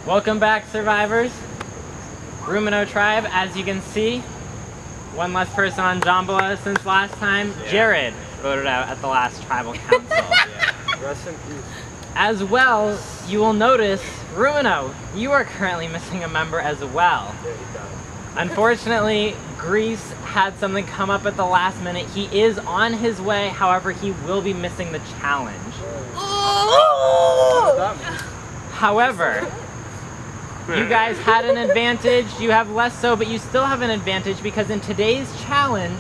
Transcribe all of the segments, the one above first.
Welcome back, survivors. Rumino tribe, as you can see, one less person on Jambola since last time. Yeah. Jared voted out at the last tribal council. Yeah. Rest in peace. As well, you will notice, Rumino, you are currently missing a member as well. Yeah, he got it. Unfortunately, Greece had something come up at the last minute. He is on his way, however, he will be missing the challenge. Oh! However, you guys had an advantage, you have less so, but you still have an advantage because in today's challenge,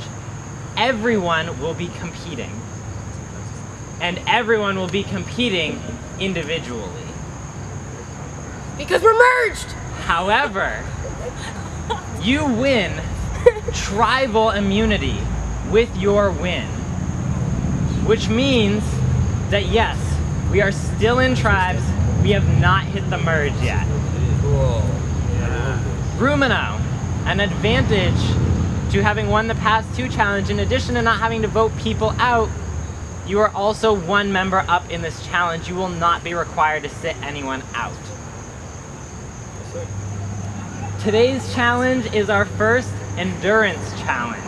everyone will be competing. And everyone will be competing individually. Because we're merged! However, you win tribal immunity with your win. Which means that yes, we are still in tribes, we have not hit the merge yet. Cool. Yeah. Rumino, an advantage to having won the past two challenge, in addition to not having to vote people out, you are also one member up in this challenge. You will not be required to sit anyone out. Today's challenge is our first endurance challenge.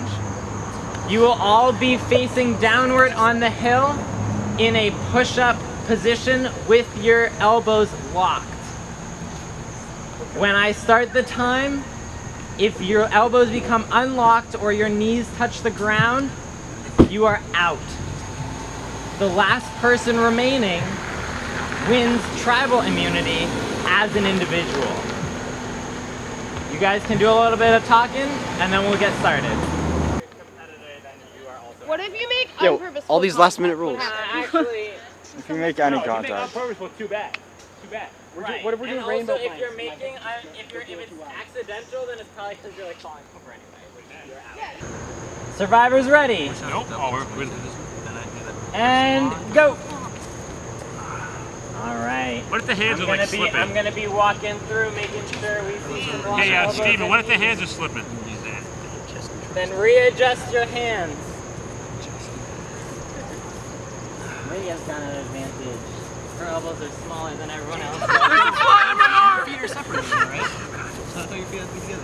You will all be facing downward on the hill in a push-up position with your elbows locked. When I start the time, if your elbows become unlocked or your knees touch the ground, you are out. The last person remaining wins tribal immunity as an individual. You guys can do a little bit of talking and then we'll get started. What if you make unpurposeful all these last minute rules. Actually, If you make any If you make on contact. purpose, well, too bad. Too bad. right. What if we're doing and rainbow also, if flags? you're making, if it's accidental, then it's probably because you're like falling over anyway. You're out. Survivors ready? Nope. Oh, we're And go. All right. What if the hands are like slipping? I'm gonna be walking through, making sure we see some block Hey, elbows Steven, in what if the here. hands are slipping? Then readjust your hands. Lydia's got an advantage. Her elbows are smaller than everyone else's. Your feet are separated, right? So I thought your feet had to be together.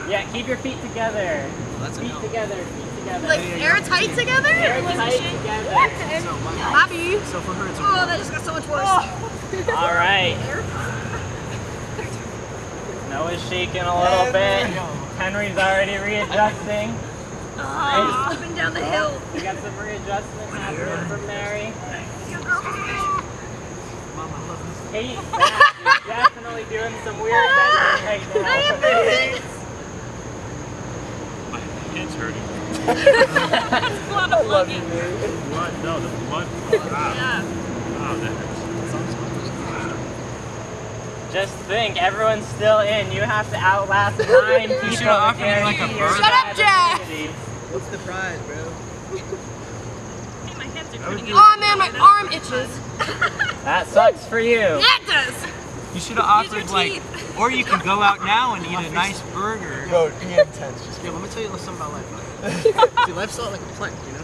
Yeah, keep your feet together. That's a Feet no. together, feet together. Like airtight together? Airtight together. Bobby. So for her, it's a Oh, that just got so much worse. All right. Noah's shaking a little bit. Henry's already readjusting. Oh, slipping down the hill. We got some readjustment happening for Mary. Kate, you're definitely doing some weird bending right now. I am moving. My head's hurting. That's a lot of lugging. Blood? No, the blood. Yeah. Oh, that hurts. Just think, everyone's still in. You have to outlast 9 people. should've offered me like a guarantee bird. your Shut up, Jack! immunity. What's the prize, bro? Hey, my hands are hurting. Oh man, my arm itches. That sucks for you. That does. You should have offered your like, teeth. or you can go out now and eat a nice burger. Yo, be intense. Just Yo, let me tell you something about life. See, life's not like a plank, you know?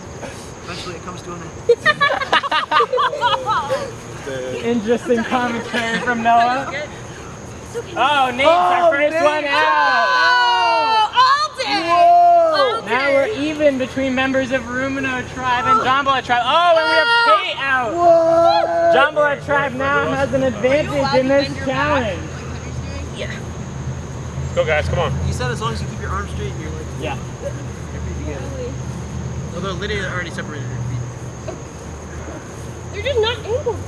Eventually it comes to an end. Interesting commentary from Noah. Oh, Nate's our first one out. Oh, all day. All day. Now we're even between members of Rumino tribe and Jambola tribe. Oh, and we have Kate out. Jambola tribe now has an advantage in this challenge. Let's go, guys. Come on. You said as long as you keep your arms straight and you're like, Yeah. your feet together. Although Lydia already separated her feet. They're just not angled.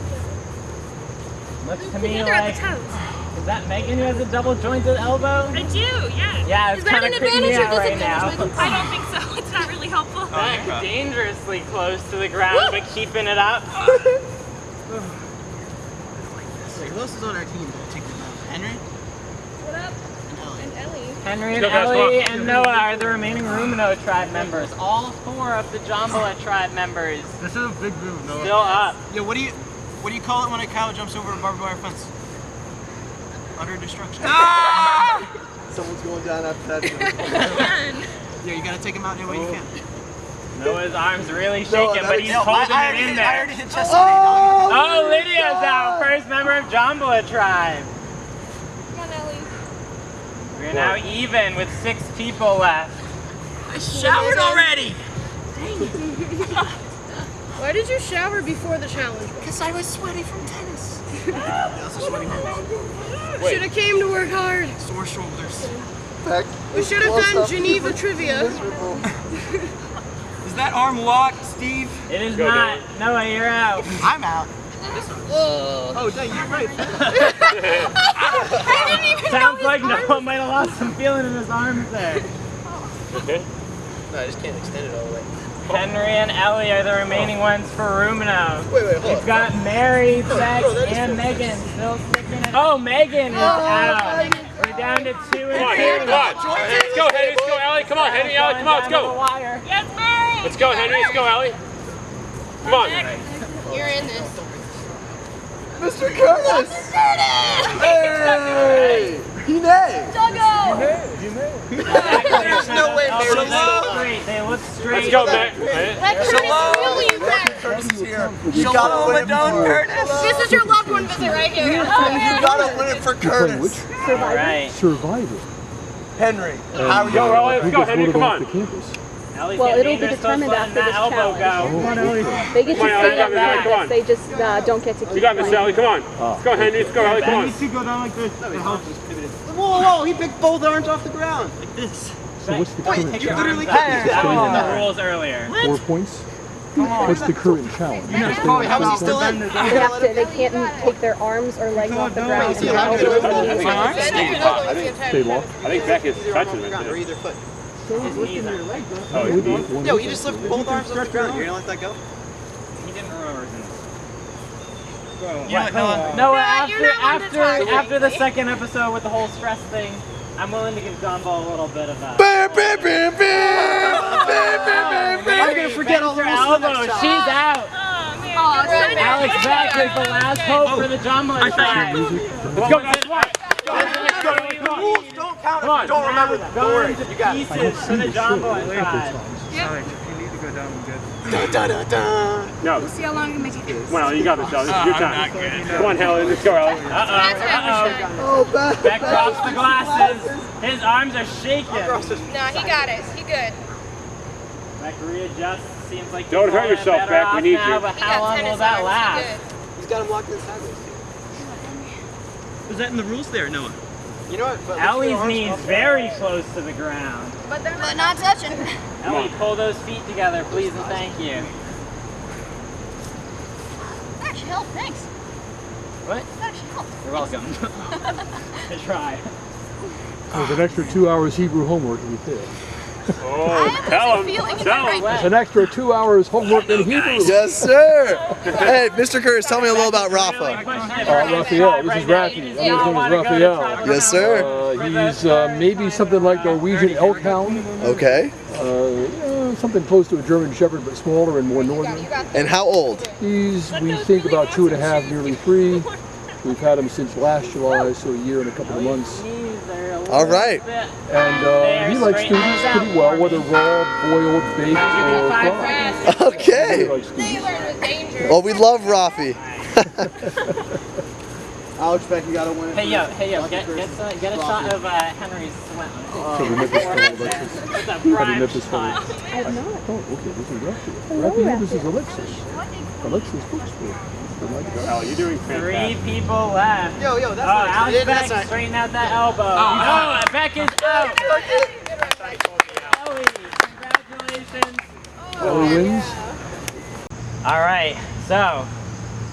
Looks to me Together at like, the toes. is that Megan who has a double jointed elbow? I do, yeah. Yeah, it's Is that kind an of creeping me advantage or out right disadvantage, now. Megan? I don't think so. It's not really helpful. That's dangerously close to the ground, but keeping it up. Wait, who else is on our team that take them out? Henry? What up? And Ellie. And Ellie. Henry and Go, guys, Ellie come on. and Noah are the remaining Rumino tribe members. All 4 of the Jambola tribe members This is a big move, Noah. still up. Yo, what do you call it when a cow jumps over a barbed wire fence? Utter destruction. someone's going down after that. Yeah, you gotta take him out any way you can. Noah's arm's really shaking, but he's holding it in I there. already hit chest today, dog. Oh, Lydia's out, first member of Jambola tribe. We're now even with 6 people left. I showered already! Why did you shower before the challenge? Because I was sweaty from tennis. Also sweaty hands. Should have came to work hard. Sore shoulders. Back. We should have done Geneva trivia. Is that arm locked, Steve? It is Go, not. Noah, you're out. I'm out. Oh, dang, you're right. Sounds like Noah might have lost some feeling in his arms there. Okay. No, I just can't extend it all the way. Henry and Ellie are the remaining ones for Rumino. Wait, hold We've got Mary, Beck, and Megan still sticking it. Oh, Megan is out. We're down to 2 and 2. Come on, Henry, come on. Let's go, Henry, let's go, Ellie. Come on, Henry, Ellie, come on, let's go. Yes, Mary! Let's go, Henry, let's go, Ellie. Come on. You're in this. Mr. Curtis! Hey! Hine! Duggo! There's no way They they're look low. straight. They look straight. Let's go, Mac. That Curtis really is that. Curtis is here. You gotta win it for Curtis. This is your loved one visit right here. You gotta win it for Curtis. All right. Survivor. Henry, how are you? Go, Ellie, let's Who go, gets Henry, voted come off on. the campus? Ellie's Well, getting it'll be dangerous, close determined letting after that this elbow challenge. go. They get to Come on, Ellie, stay you up got this, Ellie, come on. practice. They just don't get to keep You got this, playing. Ellie, come on. Let's go, Henry, let's go, Ellie, come on. to go down like this. Whoa, he picked both arms off the ground. Like this. So what's the current Take your challenge? arms up. That was in the rules earlier. 4 points? What's the current challenge? How is he still in? They can't take their arms or legs off the ground. And their elbows and knees. Stay locked? I think Beck is touching it. Or either foot. His knees are. Oh, his knees. Yo, he just lifted both arms off the ground. You're gonna let that go? He didn't remember. You know what, Noah? Noah, You're not one to talk. after the second episode with the whole stress thing, I'm willing to give Jumbo a little bit of a. I'm gonna forget all the rest of the next She's out. Oh, man. Alex Beck is the last hope for the Jumbo tribe. Let's go, guys, come on. Let's go, Ellie, come on. Rules don't count if Come on. you don't remember them. Don't worry, Going to you got it. pieces for the Jumbo tribe. No. See how long you make it. Come on, Ellie, you got this, Ellie. This is your time. Come on, Ellie, let's go, Ellie. Oh, back. Beck drops the glasses. His arms are shaking. No, he got it. He good. Beck readjusts. Seems like Don't he's hurt all yourself, better Beck. We off need now, you. But He how got long will tennis that arms. last? He good. He's got him locked in sideways. Was that in the rules there, Noah? You know what? But Ellie's knees very close to the ground. But they're not touching. Ellie, pull those feet together, please and thank you. That actually helped. Thanks. What? That actually helped. You're welcome. I try. There's an extra 2 hours Hebrew homework if you fail. Oh, tell him. Tell him. There's an extra 2 hours homework in Hebrew. Yes, sir. Hey, Mr. Curtis, tell me a little about Rafa. Rafael, this is Rafi. His name is Rafael. Yes, sir. He's maybe something like Norwegian elk hound. Okay. Something close to a German Shepherd, but smaller and more northern. And how old? He's, we think, about 2.5, nearly 3. We've had him since last July, so a year and a couple of months. All right. And he likes students pretty well, whether raw, boiled, baked, or fried. Okay. He likes students. They learned with danger. Well, we love Rafi. Alex Beck, you gotta win it. Hey yo, get a shot of Henry's sweat. So the nip is full, Alexis. It's a How do prime nip is full? shot. Oh, okay, this is Rafi. Rafi, this is Alexis. Alexis Bookstore. Oh, you're doing 3 fantastic. people left. Yo, that's Oh, not Alex Beck, that's not. straighten out that elbow. Oh, Beck is out. Ellie, congratulations. Ellie wins. All right, so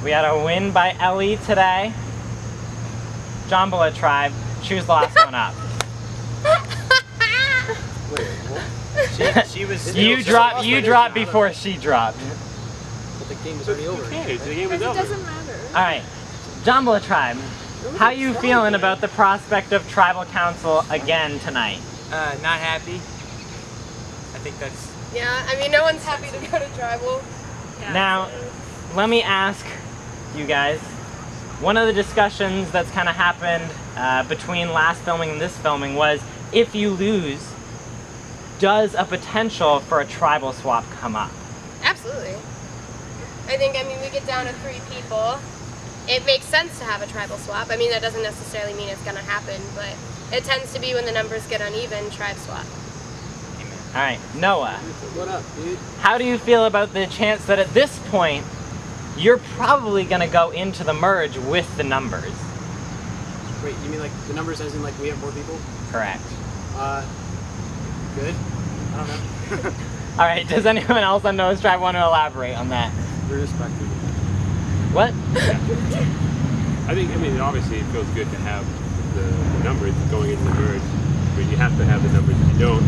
we had a win by Ellie today. Jambula tribe, choose the last one up. She was. You dropped before she dropped. But the game was already over. Okay, the game is over. All right, Jambula tribe, how you feeling about the prospect of tribal council again tonight? Not happy. I think that's. Yeah, I mean, no one's happy to go to tribal. Now, let me ask you guys, one of the discussions that's kind of happened between last filming and this filming was, if you lose, does a potential for a tribal swap come up? Absolutely. I think, we get down to 3 people. it makes sense to have a tribal swap. I mean, that doesn't necessarily mean it's going to happen, but it tends to be when the numbers get uneven, tribe swap. All right, Noah. What up, dude? How do you feel about the chance that at this point, you're probably going to go into the merge with the numbers? Wait, you mean like the numbers as in like we have more people? Correct. Good. I don't know. All right, does anyone else on Noah's tribe want to elaborate on that? Irrespective. What? I mean, obviously it feels good to have the numbers going into the merge, but you have to have the numbers. If you don't,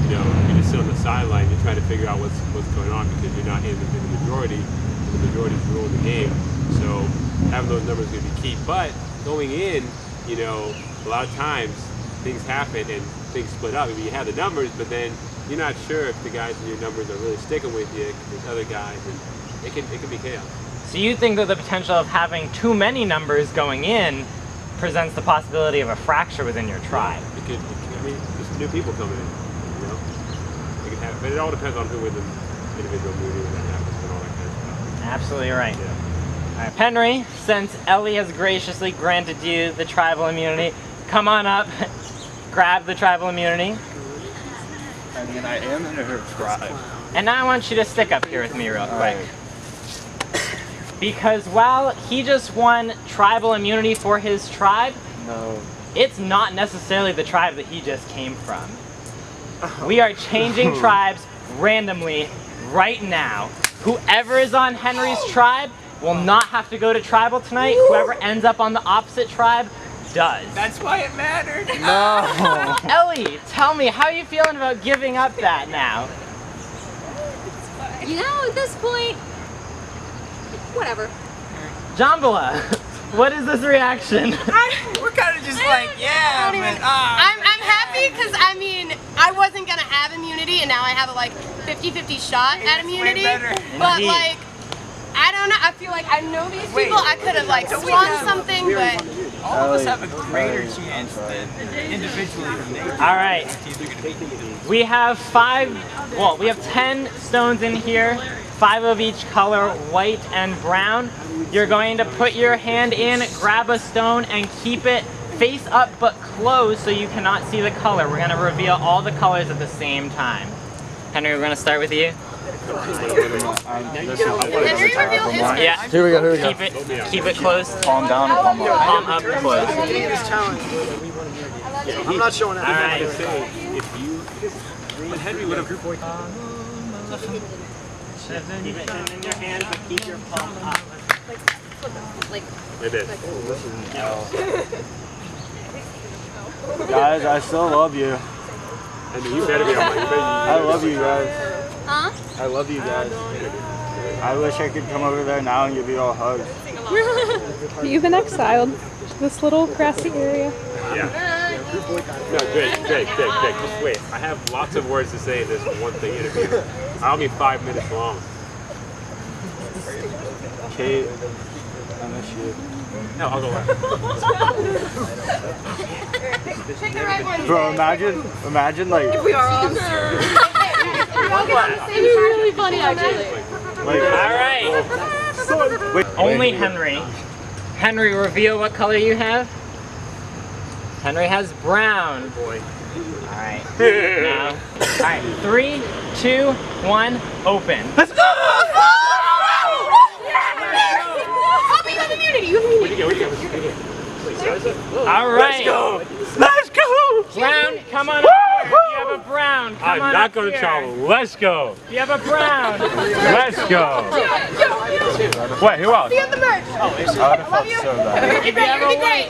you just sit on the sideline and try to figure out what's going on because you're not in the majority. The majority is ruling the game. So having those numbers is going to be key. But going in, a lot of times things happen and things split up. I mean, you have the numbers, but then you're not sure if the guys in your numbers are really sticking with you. There's other guys, and it can be chaos. So you think that the potential of having too many numbers going in presents the possibility of a fracture within your tribe? I mean, there's new people coming in, It can happen, but it all depends on who wins the individual meeting when that happens and all that kind of stuff. Absolutely right. Yeah. All right, Henry, since Ellie has graciously granted you the tribal immunity, come on up, grab the tribal immunity. I mean, I am in her tribe. And now I want you to stick up here with me real quick. Because while he just won tribal immunity for his tribe, it's not necessarily the tribe that he just came from. We are changing tribes randomly right now. Whoever is on Henry's tribe will not have to go to tribal tonight. Whoever ends up on the opposite tribe does. That's why it mattered. No. Ellie, tell me, how are you feeling about giving up that now? At this point, whatever. Jambala, what is this reaction? We're kind of just like, yeah, but I'm happy because, I mean, I wasn't going to have immunity, and now I have a, 50-50 shot at immunity. But, Indeed. I don't know. I feel like I know these people. I could have, swung something, but... all of us have a greater chance than individually than they do. All right. We have 10 stones in here, 5 of each color, white and brown. You're going to put your hand in, grab a stone, and keep it face up but closed so you cannot see the color. We're going to reveal all the colors at the same time. Henry, we're going to start with you. Henry, reveal his hand. Yeah. Here we go. Keep it close. Palm down or palm up? Palm up close. This challenge, I'm not showing that. All right. But Henry would have Keep it in your hand, but keep your palm up. like this. Guys, I still love you. I mean, you better be on my. I love you guys. Huh? I love you guys. I wish I could come over there now and give you all hugs. You've been exiled to this little grassy area. Yeah. No, Jake, just wait. I have lots of words to say in this one thing interview. I'll be 5 minutes long. Kate, I miss you. No, I'll go left. Pick the right one. Bro, imagine like, We are all on the same really funny, actually. All right. Only Henry. Henry, reveal what color you have. Henry has brown. Boy. All right. Now. All right. 3, 2, 1. Open. Oh, but you have immunity. You have immunity. Where'd you go? All right. let's go! Brown, come on up here. You have a brown. Come I'm on not up going to here. travel. Let's go. You have a brown. Let's go. What? Who else? See you at the merch. I would have felt so bad. You're great. You're great.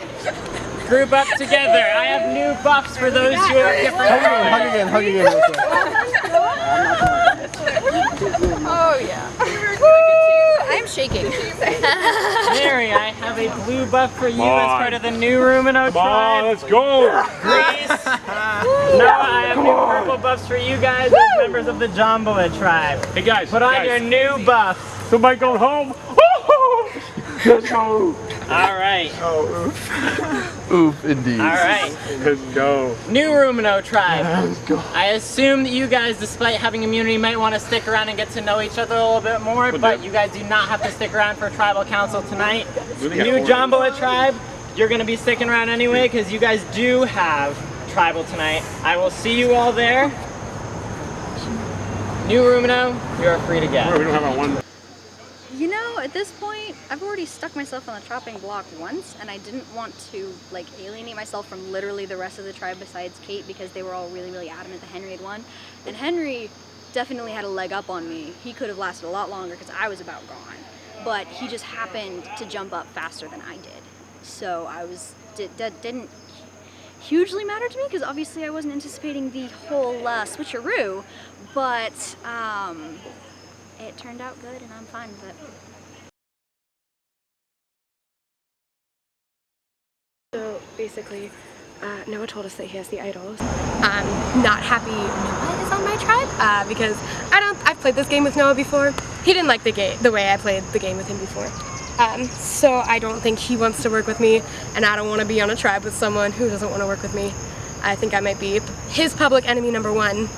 Group up together. I have new buffs for those who are different colors. Hug again. Oh, yeah. I'm shaking. Mary, I have a blue buff for you as part of the new Rumino Come on, tribe. let's go. Grace. Noah, I have new purple buffs for you guys as members of the Jambala tribe. Hey guys, Put on your new buffs. Somebody going home? Let's go. All right. Oh, oof. Oof, indeed. All right. Let's go. New Rumino tribe. Let's go. I assume that you guys, despite having immunity, might want to stick around and get to know each other a little bit more, but you guys do not have to stick around for tribal council tonight. New Jamboa tribe, you're going to be sticking around anyway because you guys do have tribal tonight. I will see you all there. New Rumino, you are free to go. We don't have our one. You know, at this point, I've already stuck myself on the chopping block once, and I didn't want to, like, alienate myself from literally the rest of the tribe besides Kate, because they were all really, really adamant that Henry had won. And Henry definitely had a leg up on me. He could have lasted a lot longer because I was about gone. But he just happened to jump up faster than I did. So that didn't hugely matter to me, because obviously I wasn't anticipating the whole switcheroo, but it turned out good and I'm fine with it. So basically, Noah told us that he has the idols. I'm not happy Noah is on my tribe because I've played this game with Noah before. He didn't like the way I played the game with him before. So I don't think he wants to work with me, and I don't want to be on a tribe with someone who doesn't want to work with me. I think I might be his public enemy #1,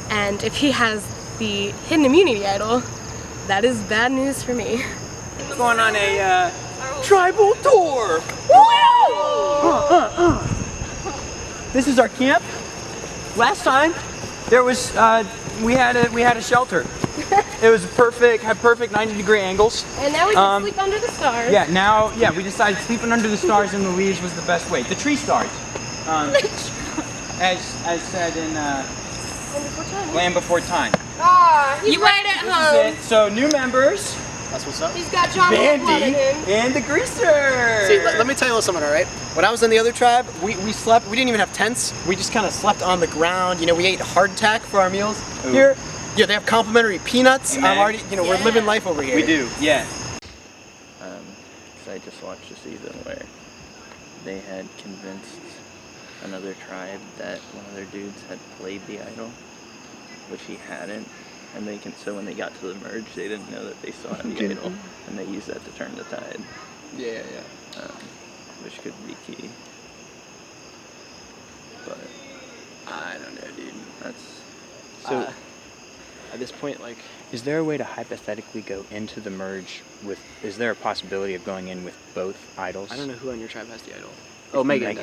and if he has the hidden immunity idol, that is bad news for me. We're going on a tribal tour. This is our camp. Last time there was we had a shelter. It was had perfect 90-degree angles. And now we can sleep under the stars. Yeah, we decided sleeping under the stars in the leaves was the best way. The tree stars. As said in Land Before Time. He's right at home. So new members. That's what's up. He's got John blood in Bandy him. and the Greaser. See, let me tell you something, all right? When I was in the other tribe, we slept, we didn't even have tents. We just kind of slept on the ground. You know, we ate hardtack for our meals. Ooh. Here, yeah, they have complimentary peanuts. Amen. I'm already, we're living life over here. We do, yeah. I just watched a season where they had convinced another tribe that one of their dudes had played the idol, which he hadn't. And so when they got to the merge, they didn't know that they still had the idol, and they used that to turn the tide. Yeah. Which could be key. But I don't know, dude. That's so. At this point, like, is there a way to hypothetically go into the merge with? Is there a possibility of going in with both idols? I don't know who on your tribe has the idol. Oh, Megan.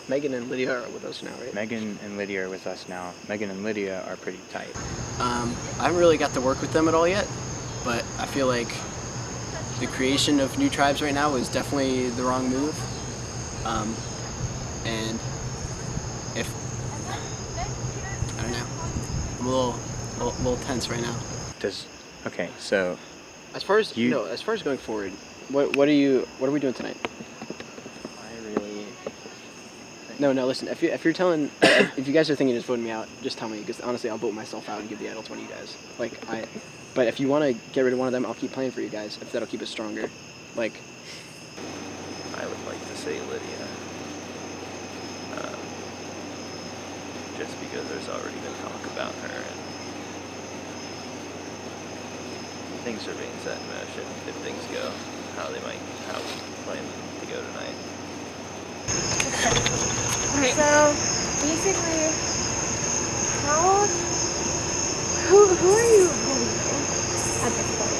Megan and Lydia are with us now, right? Megan and Lydia are with us now. Megan and Lydia are pretty tight. I haven't really got to work with them at all yet, but I feel like the creation of new tribes right now is definitely the wrong move. And if I don't know, I'm a little tense right now. Okay, so as far as going forward, what are we doing tonight? No, listen, if you're telling, if you guys are thinking of just voting me out, just tell me, because honestly, I'll vote myself out and give the idol to one of you guys. But if you want to get rid of one of them, I'll keep playing for you guys, if that'll keep us stronger. I would like to say Lydia. Just because there's already been talk about her, and things are being set in motion if things go how we plan to go tonight. So basically, who are you believing at this point?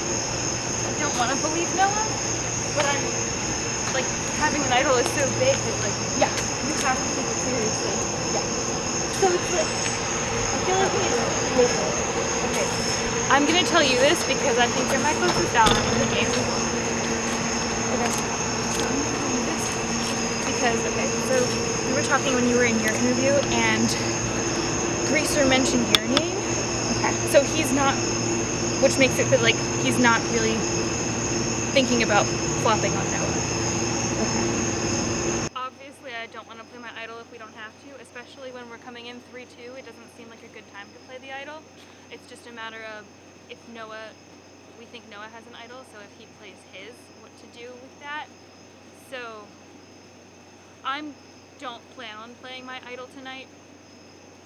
I don't want to believe Noah, but I'm like having an idol is so big that you have to take it seriously. Yeah. So it's like I feel like okay. I'm gonna tell you this because I think you're my closest ally in the game. Okay. So we were talking when you were in your interview, and Greaser mentioned your name. Okay. So he's not, which makes it feel like he's not really thinking about flopping on Noah. Okay. Obviously, I don't want to play my idol if we don't have to, especially when we're coming in 3-2. It doesn't seem like a good time to play the idol. It's just a matter of if we think Noah has an idol, so if he plays his, what to do with that. So I don't plan on playing my idol tonight.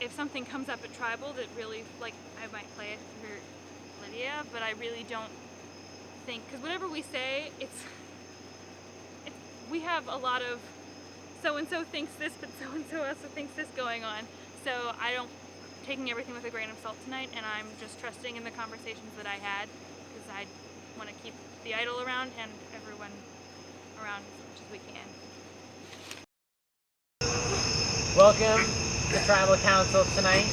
If something comes up at Tribal that really, I might play it for Lydia, but I really don't think, because whatever we say, we have a lot of so-and-so thinks this, but so-and-so also thinks this going on. So I don't, taking everything with a grain of salt tonight, and I'm just trusting in the conversations that I had, because I want to keep the idol around and everyone around as much as we can. Welcome to Tribal Council tonight.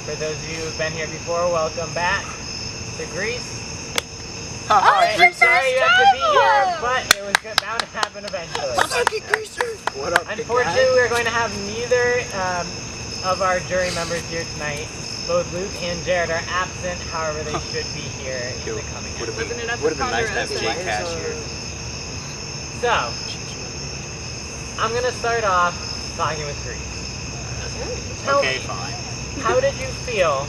For those of you who've been here before, welcome back to Greece. Alright, sorry you have to be here, but it was bound to happen eventually. What up, Unfortunately, we're going to have neither of our jury members here tonight. Both Luke and Jared are absent, however they should be here in the coming Would episode. have been nice to have Jay Cash here. So, I'm going to start off talking with Greece. Tell Okay, me, fine. how did you feel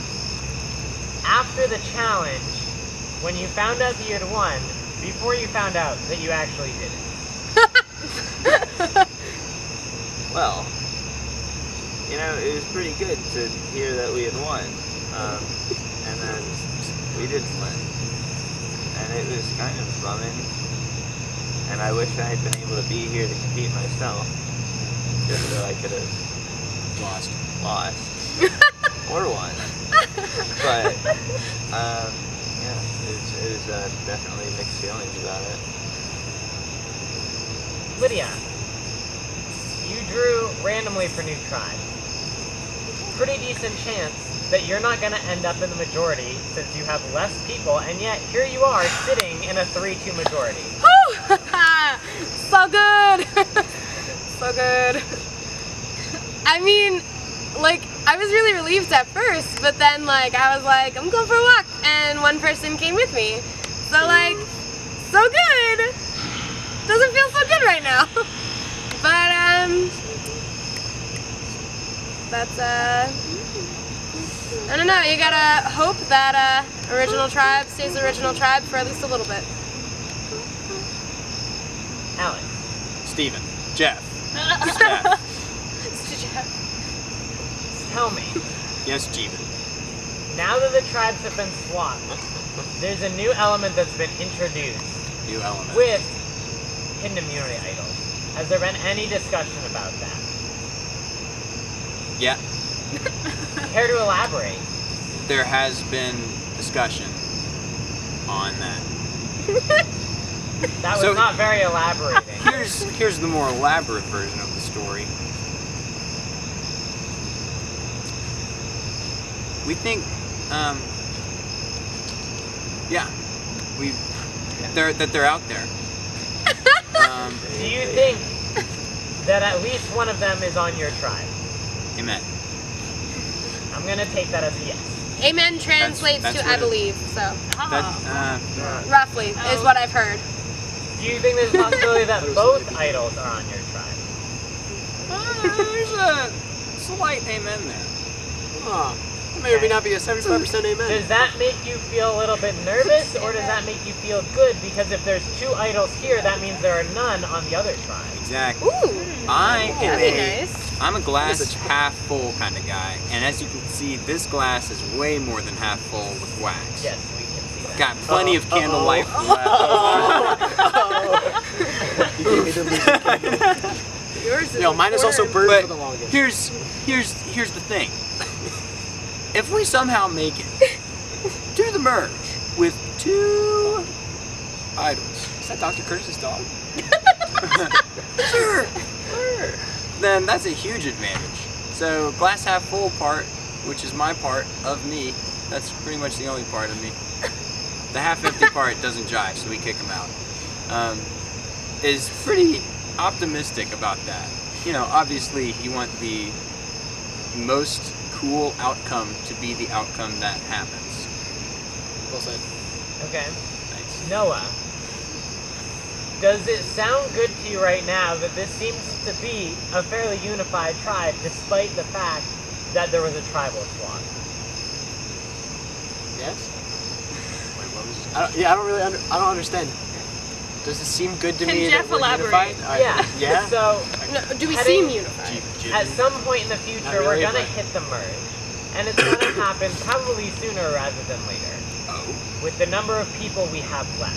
after the challenge when you found out that you had won, before you found out that you actually did it? Well, you know, it was pretty good to hear that we had won. And then we did win. And it was kind of bumming. And I wish I had been able to be here to compete myself. Just so I could have lost. Or won. But, yeah, it was definitely mixed feelings about it. Lydia, you drew randomly for New Tribe. Pretty decent chance that you're not going to end up in the majority since you have less people, and yet here you are sitting in a 3-2 majority. So good! So good. I mean, like, I was really relieved at first, but then, like, I was like, I'm going for a walk, and one person came with me. So, like, so good! Doesn't feel so good right now. But, that's, I don't know, you gotta hope that, original tribe stays original tribe for at least a little bit. Alex. Steven. Jeff. Steph. It's to Jeff. Tell me, Yes, Jeevan. now that the tribes have been swapped, there's a new element that's been introduced New element. with hidden immunity idols. Has there been any discussion about that? Yeah, Care to elaborate? there has been discussion on that. That was So- not very elaborating. Here's the more elaborate version of the story. We think, yeah, they're out there. Do you think that at least one of them is on your tribe? Amen. I'm gonna take that as a yes. Amen translates That's to what I it- believe, so That, roughly is what I've heard. Do you think there's a possibility that both idols are on your tribe? there's a slight amen there. May or may not be a 75% amen. Does that make you feel a little bit nervous, or does that make you feel good? Because if there's 2 idols here, that means there are none on the other tribe. Exactly. Ooh, that'd be nice. I'm a glass half full kind of guy, and as you can see, this glass is way more than half full with wax. Yes, we can see that. Got plenty of candle life left. Yours is Yo, mine is also burned But for the longest. here's the thing. If we somehow make it to the merge with 2 idols, Is that Dr. Curtis's dog? sure, then that's a huge advantage. So glass half full part, which is my part of me, that's pretty much the only part of me. The half empty part doesn't jive, so we kick him out. Is pretty optimistic about that. You know, obviously you want the most cool outcome to be the outcome that happens. Well said. Okay. Thanks. Noah, does it sound good to you right now that this seems to be a fairly unified tribe, despite the fact that there was a tribal swap? Yes? Wait, what was I don't understand. Does it seem good to Can me Jeff that we're elaborate? unified? Yeah. Yeah? So, No, do we Heading- seem unified? at some point in the future, Not really, we're gonna but- hit the merge. And it's gonna happen probably sooner rather than later, Oh. with the number of people we have left.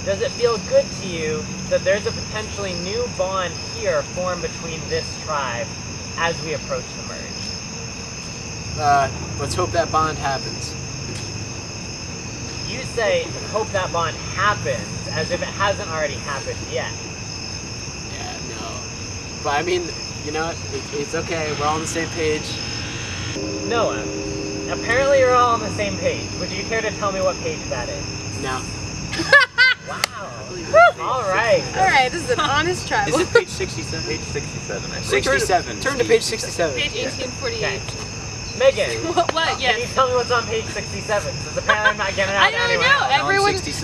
does it feel good to you that there's a potentially new bond here formed between this tribe as we approach the merge? Let's hope that bond happens. You say, hope that bond happens, as if it hasn't already happened yet. Yeah, no. But I mean, you know what? It's okay. We're all on the same page. Noah, apparently you're all on the same page. Would you care to tell me what page that is? No. Wow. Alright. Alright, this is an honest tribe. Is it page 67? Page 67, I think. 67. Turn to page 67. Page 1848. Megan, What? can you Yes. tell me what's on page 67? Because apparently I'm not getting it out I to don't anyone know. else.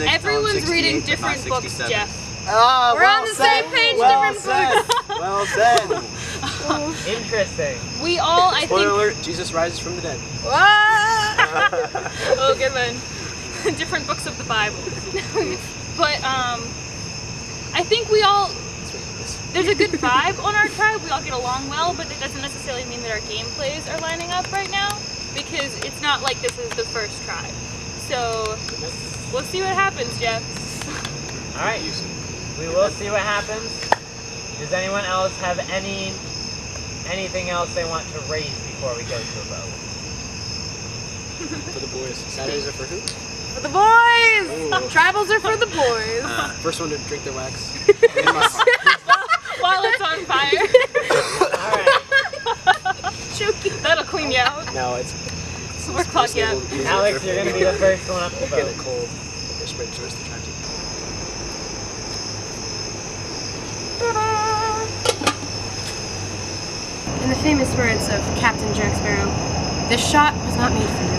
Everyone's reading 68, but not different books, 67. Jeff. Oh, We're on the same page, well different said. Well said. Interesting. We all, I Spoiler think. alert, Jesus rises from the dead. Oh, good one. Different books of the Bible. But I think we all. There's a good vibe on our tribe. We all get along well, but that doesn't necessarily mean that our gameplays are lining up right now, because it's not like this is the first tribe. So we'll see what happens, Jeff. All right. We will see what happens. Does anyone else have anything else they want to raise before we go to a vote? For the boys. Saturdays are for who? For the boys! Ooh. Tribals are for the boys. First one to drink their wax. While it's on fire. Alright. Choking. That'll clean you out. No, it's We're clock you out. Alex, you're going to be the first one up to get vote. it cold. They're spread towards the tribe. In the famous words of Captain Jack Sparrow, this shot was not made for you.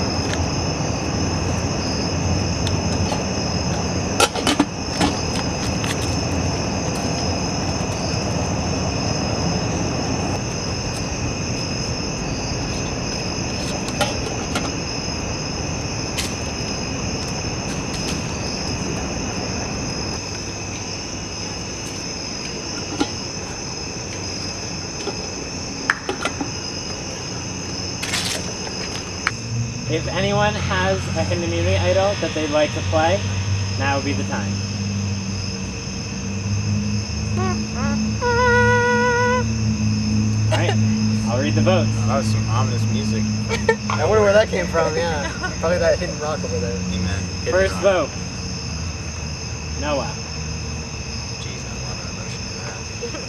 If anyone has a hidden immunity idol that they'd like to play, now would be the time. Alright, I'll read the votes. Oh, that was some ominous music. I wonder where that came from, yeah. Probably that hidden rock over there. Amen. Hidden First rock. vote, Noah. Jeez, I have a lot of emotion in that.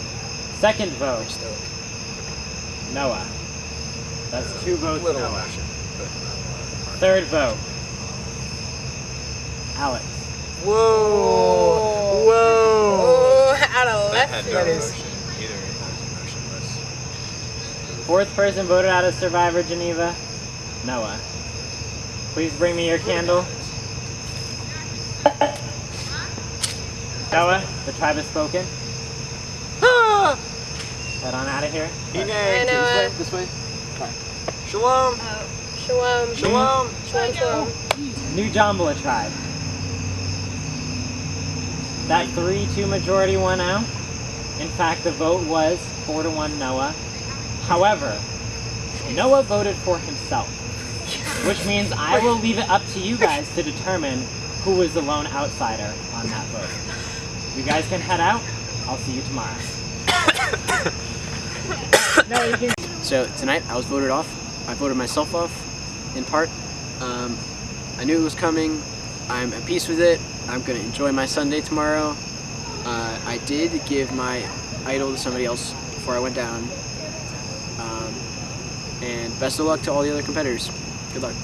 Second vote, Noah. That's 2 votes Little Noah. emotion. Third vote, Alex. Whoa! Whoa! Oh, out of That left had no field. emotion either. It was emotionless. Fourth person voted out of Survivor Geneva, Noah. Please bring me your candle. Noah, the tribe has spoken. Head on out of here. Hine, I know this way. Shalom! Shalom. Shalom! Shalom, shalom. New Jambala tribe. That 3-2 majority won out. In fact, the vote was 4-1 Noah. However, Noah voted for himself, which means I will leave it up to you guys to determine who was the lone outsider on that vote. You guys can head out. I'll see you tomorrow. No, you can. So tonight I was voted off. I voted myself off, in part. I knew it was coming. I'm at peace with it. I'm gonna enjoy my Sunday tomorrow. I did give my idol to somebody else before I went down. And best of luck to all the other competitors. Good luck.